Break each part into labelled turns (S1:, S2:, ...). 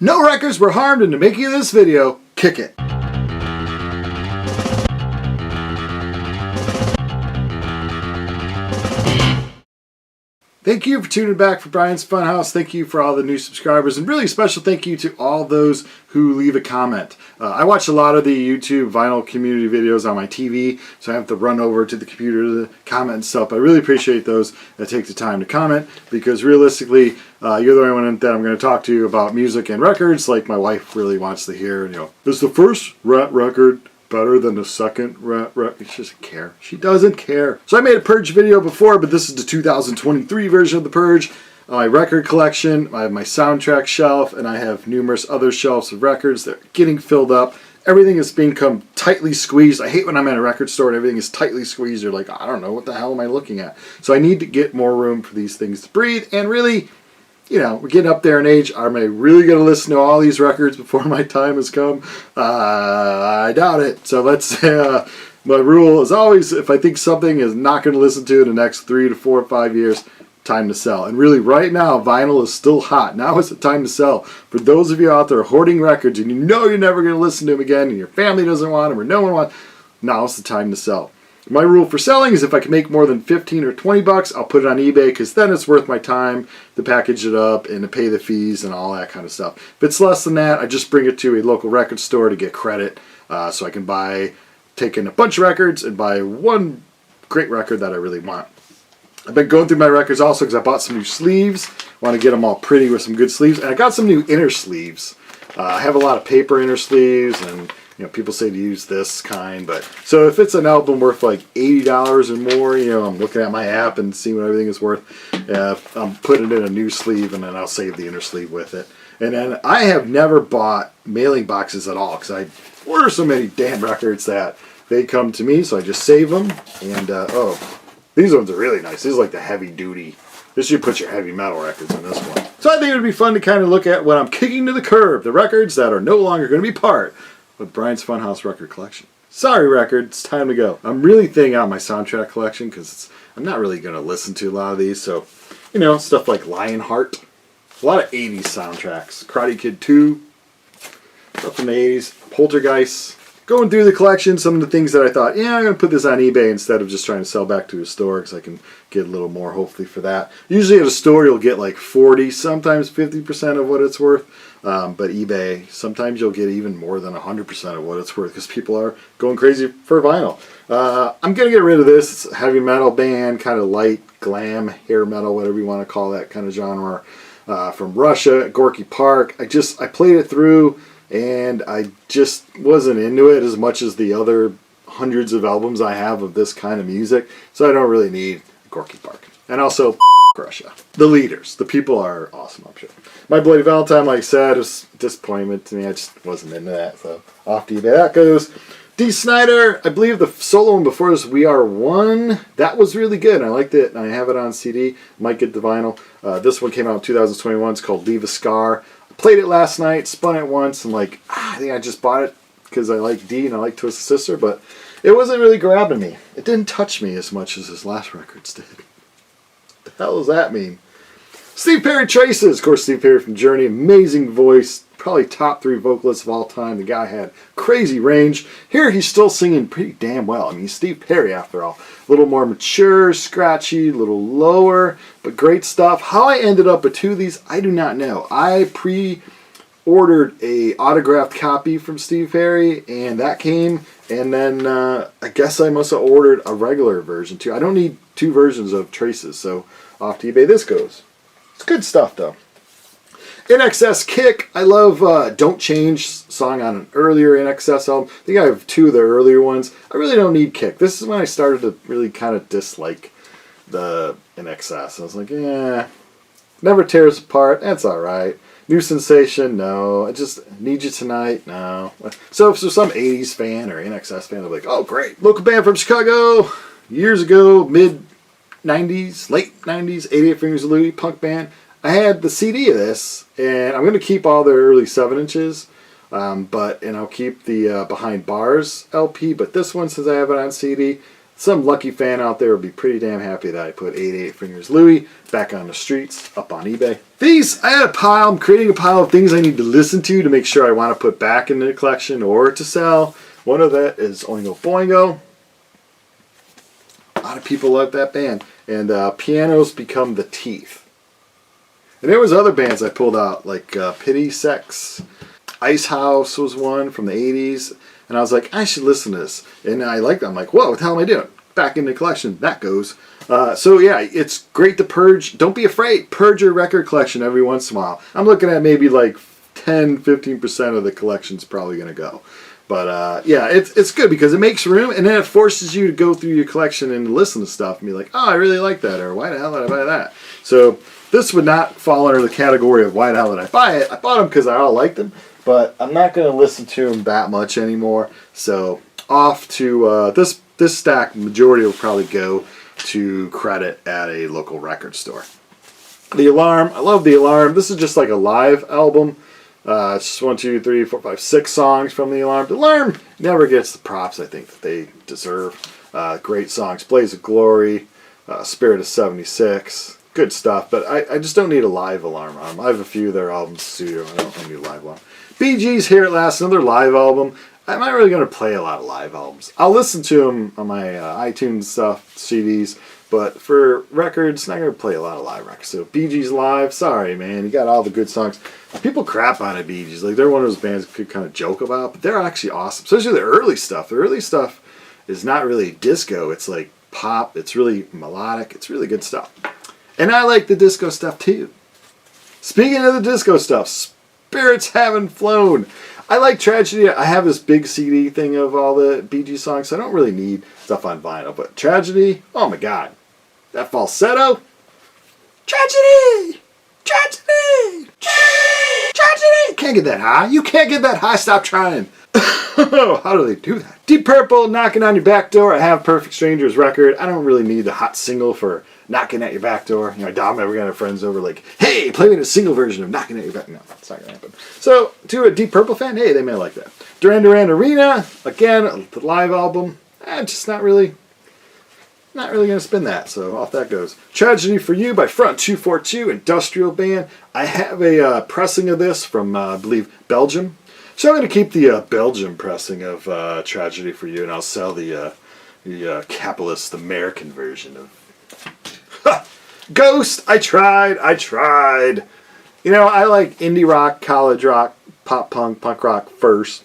S1: No records were harmed in the making of this video. Kick it. Thank you for tuning back for Brian's Funhouse. Thank you for all the new subscribers. And really special thank you to all those who leave a comment. I watch a lot of the YouTube vinyl community videos on my TV, so I have to run over to the computer to comment and stuff. I really appreciate those that take the time to comment, because realistically, you're the only one that I'm going to talk to about music and records. Like my wife really wants to hear, is the first Rat record better than the second Rat record? She doesn't care. She doesn't care. So I made a Purge video before, but this is the 2023 version of the Purge. My record collection, I have my soundtrack shelf, and I have numerous other shelves of records that are getting filled up. Everything is become tightly squeezed. I hate when I'm at a record store and everything is tightly squeezed. You're like, I don't know, what the hell am I looking at? So I need to get more room for these things to breathe. And really, we're getting up there in age. Am I really going to listen to all these records before my time has come? I doubt it. So let's say my rule is always, if I think something is not going to listen to in the next 3 to 4 or 5 years, time to sell. And really, right now, vinyl is still hot. Now is the time to sell. For those of you out there hoarding records and you know you're never going to listen to them again and your family doesn't want them or no one wants, now is the time to sell. My rule for selling is if I can make more than 15 or 20 bucks, I'll put it on eBay, because then it's worth my time to package it up and to pay the fees and all that kind of stuff. If it's less than that, I just bring it to a local record store to get credit, so I can take in a bunch of records and buy one great record that I really want. I've been going through my records also because I bought some new sleeves. I want to get them all pretty with some good sleeves. And I got some new inner sleeves. I have a lot of paper inner sleeves, and people say to use this kind. But so if it's an album worth like $80 or more, I'm looking at my app and seeing what everything is worth. I'm putting it in a new sleeve, and then I'll save the inner sleeve with it. And then I have never bought mailing boxes at all, because I order so many damn records that they come to me. So I just save them. And these ones are really nice. These are like the heavy duty. This should put your heavy metal records in this one. So I think it would be fun to kind of look at what I'm kicking to the curb, the records that are no longer going to be part of Brian's Funhouse record collection. Sorry, record, it's time to go. I'm really thinning out my soundtrack collection because I'm not really going to listen to a lot of these. So, stuff like Lionheart, a lot of 80s soundtracks. Karate Kid 2, stuff from the 80s, Poltergeist. Going through the collection, some of the things that I thought, I'm going to put this on eBay instead of just trying to sell back to a store, because I can get a little more, hopefully, for that. Usually at a store, you'll get like 40, sometimes 50% of what it's worth. But eBay, sometimes you'll get even more than 100% of what it's worth, because people are going crazy for vinyl. I'm going to get rid of this. It's a heavy metal band, kind of light, glam, hair metal, whatever you want to call that kind of genre. From Russia, Gorky Park. I played it through, and I just wasn't into it as much as the other hundreds of albums I have of this kind of music. So I don't really need Gorky Park. And also, Russia. The leaders. The people are awesome, I'm sure. My Bloody Valentine, like I said, was a disappointment to me. I just wasn't into that. So off to eBay that goes. Dee Snider, I believe the solo one before this, We Are One, that was really good. I liked it, and I have it on CD. Might get the vinyl. This one came out in 2021. It's called Leave a Scar. Played it last night, spun it once, and I think I just bought it because I like Dee and I like Twisted Sister, but it wasn't really grabbing me. It didn't touch me as much as his last records did. What the hell does that mean? Steve Perry Traces. Of course, Steve Perry from Journey. Amazing voice. Probably top 3 vocalists of all time. The guy had crazy range. Here he's still singing pretty damn well. I mean, he's Steve Perry after all. A little more mature, scratchy, a little lower, but great stuff. How I ended up with 2 of these, I do not know. I pre-ordered a autographed copy from Steve Perry, and that came, and then I guess I must have ordered a regular version too. I don't need 2 versions of Traces, so off to eBay this goes. It's good stuff though. INXS Kick. I love Don't Change song on an earlier INXS album. I think I have 2 of the earlier ones. I really don't need Kick. This is when I started to really kind of dislike the INXS. I was like, Never Tears Apart. That's alright. New Sensation. No. I just Need You Tonight. No. So if there's some 80s fan or INXS fan, they'll be like, oh great. Local band from Chicago. Years ago, mid-90s, late 90s, 88 Fingers of Louie, punk band. I had the CD of this, and I'm going to keep all their early 7-inches, and I'll keep the Behind Bars LP, but this one, since I have it on CD, some lucky fan out there would be pretty damn happy that I put 88 Fingers Louie back on the streets, up on eBay. These, I had a pile, I'm creating a pile of things I need to listen to make sure I want to put back into the collection or to sell. One of that is Oingo Boingo. A lot of people love that band. And Pianos Become the Teeth. And there was other bands I pulled out, like Pity Sex. Ice House was one from the 80s. And I was like, I should listen to this. And I liked it. I'm like, whoa, what the hell am I doing? Back in the collection. That goes. So yeah, it's great to purge. Don't be afraid. Purge your record collection every once in a while. I'm looking at maybe like 10-15% of the collection's probably going to go. But yeah, it's good because it makes room, and then it forces you to go through your collection and listen to stuff and be like, oh, I really like that, or why the hell did I buy that? So this would not fall under the category of why the hell did I buy it. I bought them because I all liked them, but I'm not going to listen to them that much anymore. So off to this stack, majority will probably go to credit at a local record store. The Alarm, I love The Alarm. This is just like a live album. It's just 1, 2, 3, 4, 5, 6 songs from The Alarm. The Alarm never gets the props I think that they deserve. Great songs. Blaze of Glory, Spirit of 76. Good stuff, but I just don't need a live Alarm on them. I have a few of their albums in the studio. I don't need a live one. Bee Gees, Here at Last, another live album. I'm not really going to play a lot of live albums. I'll listen to them on my iTunes stuff, CDs, but for records, not going to play a lot of live records. So Bee Gees live, sorry man, you got all the good songs. People crap on it, Bee Gees. Like, they're one of those bands you could kind of joke about, but they're actually awesome. Especially the early stuff. The early stuff is not really disco. It's like pop. It's really melodic. It's really good stuff. And I like the disco stuff too. Speaking of the disco stuff, Spirits Haven't Flown. I like Tragedy. I have this big CD thing of all the Bee Gees songs, so I don't really need stuff on vinyl. But Tragedy, oh my god. That falsetto. Tragedy! Tragedy! Tragedy! Can't get that high. You can't get that high. Stop trying. How do they do that? Deep Purple, Knocking on Your Back Door. I have Perfect Strangers record. I don't really need the hot single for Knocking at Your Back Door. You know, Dom ever got our friends over like, hey, play me the single version of Knocking at Your Back. No, it's not going to happen. So, to a Deep Purple fan, hey, they may like that. Duran Duran Arena, again, the live album. Just not really going to spin that, so off that goes. Tragedy for You by Front 242, Industrial Band. I have a pressing of this from, I believe, Belgium. So I'm going to keep the Belgium pressing of Tragedy for You, and I'll sell the capitalist American version of Ghost. I tried. You know, I like indie rock, college rock, pop punk, punk rock first,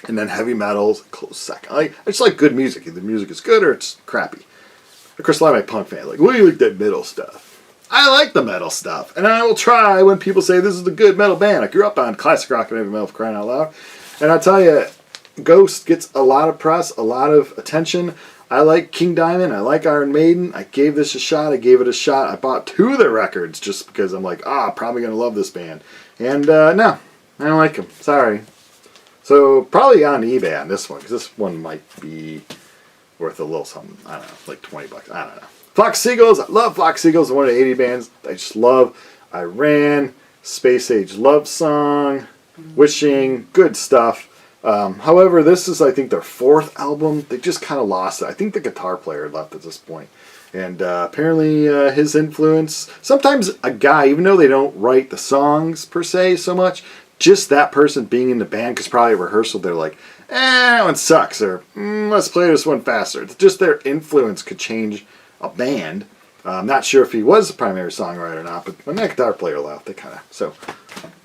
S1: and then heavy metals close second. I just like good music. Either the music is good or it's crappy. Of course, a lot of my punk fans like, well, you like that metal stuff. I like the metal stuff, and I will try when people say this is a good metal band. I grew up on classic rock and heavy metal, for crying out loud. And I'll tell you, Ghost gets a lot of press, a lot of attention. I like King Diamond. I like Iron Maiden. I gave this a shot. I gave it a shot. I bought 2 of their records just because I'm like, probably going to love this band. And no, I don't like them. Sorry. So probably on eBay on this one, because this one might be worth a little something. I don't know, like $20. I don't know. Flock Seagulls. I love Flock Seagulls. One of the 80 bands I just love. Iran, Space Age Love Song, Wishing, good stuff. However, this is, I think, their 4th album. They just kind of lost it. I think the guitar player left at this point. And apparently his influence, sometimes a guy, even though they don't write the songs per se so much, just that person being in the band, because probably at rehearsal they're like, that one sucks, or let's play this one faster. It's just their influence could change a band. I'm not sure if he was the primary songwriter or not, but when that guitar player left, they kind of, so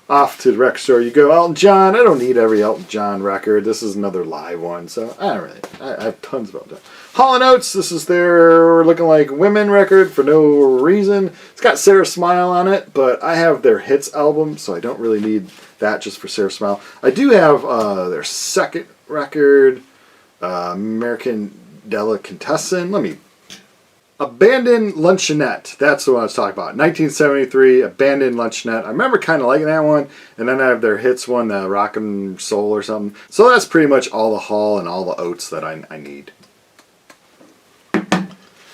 S1: off to the record store you go. Elton John, I don't need every Elton John record. This is another live one, so I don't really, I have tons of Elton John. Hall & Oates, this is their Looking Like Women record for no reason. It's got Sarah Smile on it, but I have their hits album, so I don't really need that just for Sarah Smile. I do have their 2nd record, American Delicatessen. Abandoned Luncheonette. That's the one I was talking about. 1973, Abandoned Luncheonette. I remember kind of liking that one. And then I have their hits one, the Rock and Soul or something. So that's pretty much all the Hall and all the Oates that I need.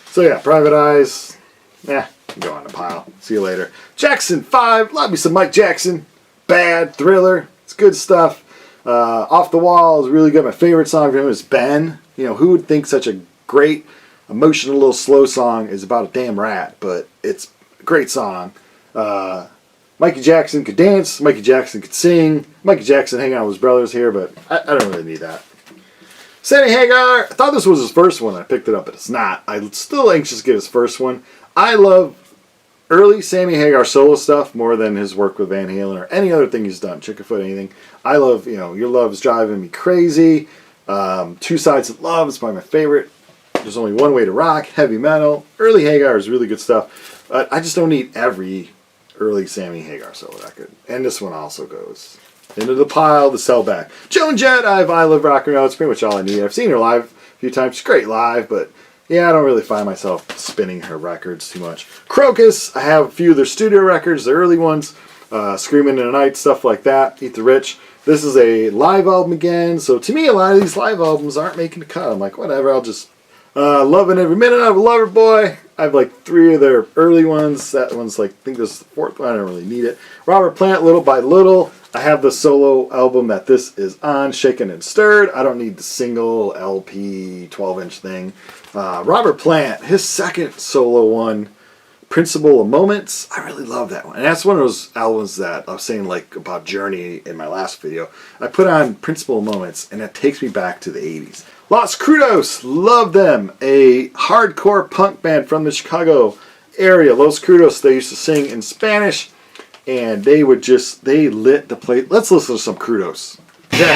S1: So yeah, Private Eyes. Go on the pile. See you later. Jackson 5. Love me some Mike Jackson. Bad. Thriller. It's good stuff. Off the Wall is really good. My favorite song from him is Ben. You know, who would think such a great, emotional little slow song. Is about a damn rat, but it's a great song. Mikey Jackson could dance. Mikey Jackson could sing. Mikey Jackson hang out with his brothers here, but I don't really need that. Sammy Hagar, I thought this was his first one. I picked it up, but it's not. I'm still anxious to get his first one. I love early Sammy Hagar solo stuff more than his work with Van Halen or any other thing he's done. Chickenfoot, anything. I love, Your Love's Driving Me Crazy. Two Sides of Love is probably my favorite. There's Only One Way to Rock. Heavy Metal. Early Hagar is really good stuff. But I just don't need every early Sammy Hagar solo record. And this one also goes into the pile to sell back. Joan Jett, I Love Rock and Roll. It's pretty much all I need. I've seen her live a few times. She's great live, but yeah, I don't really find myself spinning her records too much. Crocus, I have a few of their studio records, the early ones. Screaming in the Night, stuff like that. Eat the Rich. This is a live album again. So to me, a lot of these live albums aren't making the cut. I'm like, whatever, I'll just... Loving Every Minute of Loverboy. I have like 3 of their early ones. That one's like, I think this is the 4th one. I don't really need it. Robert Plant, Little by Little. I have the solo album that this is on, Shaken and Stirred. I don't need the single LP 12-inch thing. Robert Plant, his second solo one, Principle of Moments. I really love that one. And that's one of those albums that I was saying like about Journey in my last video. I put on Principle of Moments and it takes me back to the 80s. Los Crudos, love them. A hardcore punk band from the Chicago area. Los Crudos, they used to sing in Spanish. And they lit the place. Let's listen to some Crudos. Yeah.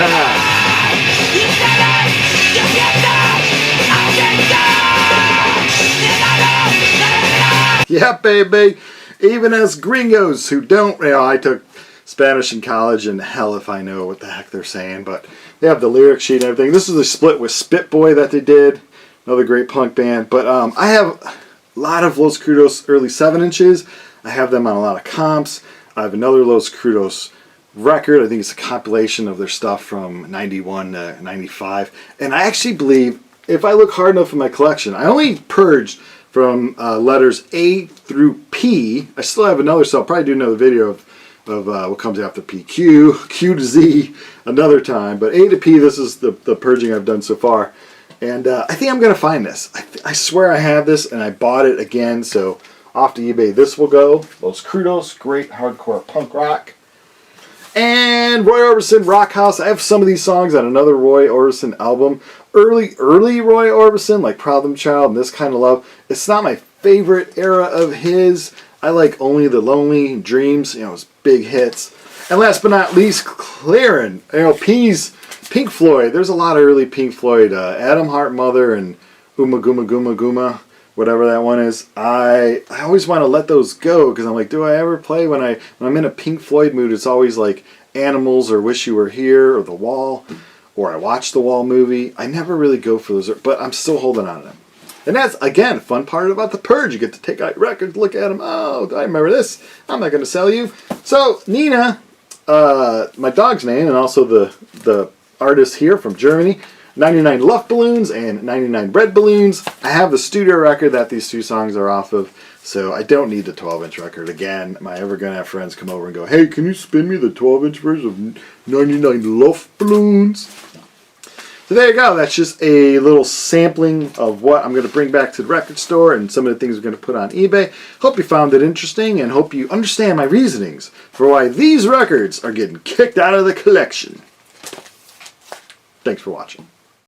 S1: Yeah, baby. Even as gringos who don't, I took Spanish in college, and hell if I know what the heck they're saying, but they have the lyric sheet and everything. This is a split with Spit Boy that they did, another great punk band. But I have a lot of Los Crudos early 7-inches. I have them on a lot of comps. I have another Los Crudos record. I think it's a compilation of their stuff from 91 to 95. And I actually believe, if I look hard enough in my collection, I only purged from letters A through P. I still have another, so I'll probably do another video of what comes after P. Q to Z another time. But A to P, this is the purging I've done so far. And I think I'm going to find this. I swear I have this, and I bought it again, so off to eBay this will go. Los Crudos, great hardcore punk rock. And Roy Orbison, Rock House. I have some of these songs on another Roy Orbison album. Early Roy Orbison, like Problem Child and This Kind of Love. It's not my favorite era of his. I like Only the Lonely, Dreams, his big hits. And last but not least, Clarin. Pink Floyd. There's a lot of early Pink Floyd. Adam Hart Mother and Uma Guma Guma Guma, whatever that one is. I always want to let those go because I'm like, do I ever play when I'm in a Pink Floyd mood? It's always like Animals or Wish You Were Here or The Wall, or I watch the Wall movie. I never really go for those, but I'm still holding on to them. And that's, again, fun part about the Purge. You get to take out your records, look at them. Oh, I remember this. I'm not going to sell you. So, Nina, my dog's name, and also the artist here from Germany, 99 Luftballons and 99 Red Balloons. I have the studio record that these 2 songs are off of, so I don't need the 12-inch record. Again, am I ever going to have friends come over and go, hey, can you spin me the 12-inch version of 99 Luftballons? So there you go. That's just a little sampling of what I'm going to bring back to the record store and some of the things we're going to put on eBay. Hope you found it interesting and hope you understand my reasonings for why these records are getting kicked out of the collection. Thanks for watching.